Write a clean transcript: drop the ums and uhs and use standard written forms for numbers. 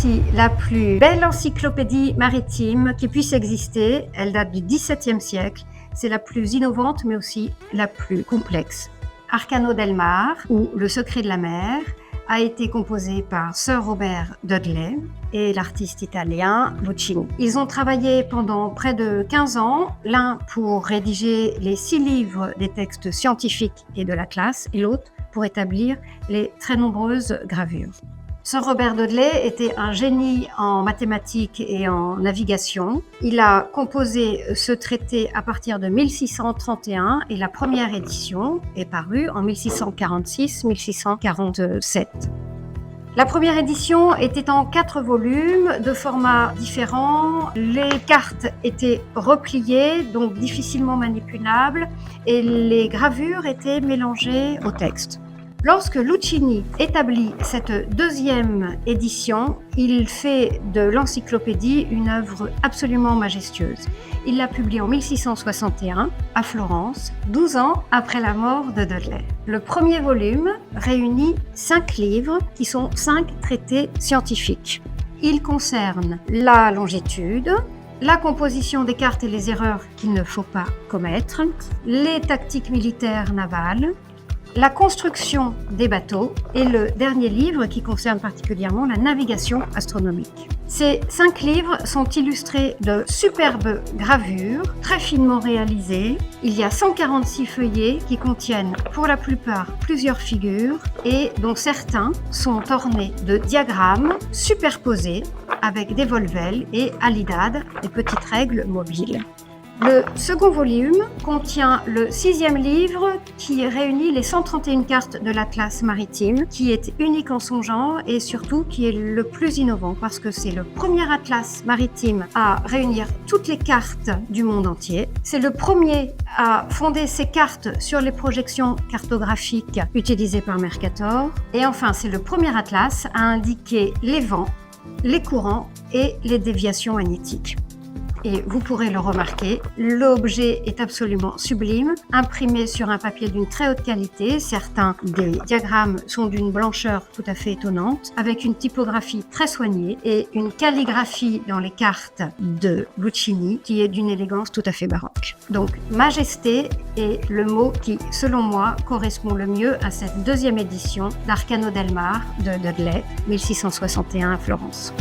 Voici la plus belle encyclopédie maritime qui puisse exister. Elle date du XVIIe siècle. C'est la plus innovante, mais aussi la plus complexe. Arcano del Mar, ou Le secret de la mer, a été composé par Sir Robert Dudley et l'artiste italien Luchini. Ils ont travaillé pendant près de 15 ans, l'un pour rédiger les 6 livres des textes scientifiques et de l'Atlas, et l'autre pour établir les très nombreuses gravures. Sir Robert Dudley était un génie en mathématiques et en navigation. Il a composé ce traité à partir de 1631 et la première édition est parue en 1646-1647. La première édition était en 4 volumes de formats différents. Les cartes étaient repliées, donc difficilement manipulables, et les gravures étaient mélangées au texte. Lorsque Luchini établit cette deuxième édition, il fait de l'encyclopédie une œuvre absolument majestueuse. Il la publie en 1661 à Florence, 12 ans après la mort de Dudley. Le premier volume réunit 5 livres qui sont 5 traités scientifiques. Ils concernent la longitude, la composition des cartes et les erreurs qu'il ne faut pas commettre, les tactiques militaires navales, la construction des bateaux et le dernier livre qui concerne particulièrement la navigation astronomique. Ces 5 livres sont illustrés de superbes gravures, très finement réalisées. Il y a 146 feuillets qui contiennent pour la plupart plusieurs figures et dont certains sont ornés de diagrammes superposés avec des volvelles et alidades, des petites règles mobiles. Le second volume contient le 6e livre qui réunit les 131 cartes de l'Atlas maritime, qui est unique en son genre et surtout qui est le plus innovant parce que c'est le premier atlas maritime à réunir toutes les cartes du monde entier. C'est le premier à fonder ses cartes sur les projections cartographiques utilisées par Mercator. Et enfin, c'est le premier atlas à indiquer les vents, les courants et les déviations magnétiques. Et vous pourrez le remarquer, l'objet est absolument sublime, imprimé sur un papier d'une très haute qualité. Certains des diagrammes sont d'une blancheur tout à fait étonnante, avec une typographie très soignée et une calligraphie dans les cartes de Luchini qui est d'une élégance tout à fait baroque. Donc, majesté est le mot qui, selon moi, correspond le mieux à cette deuxième édition d'Arcano del Mar de Dudley, 1661 à Florence.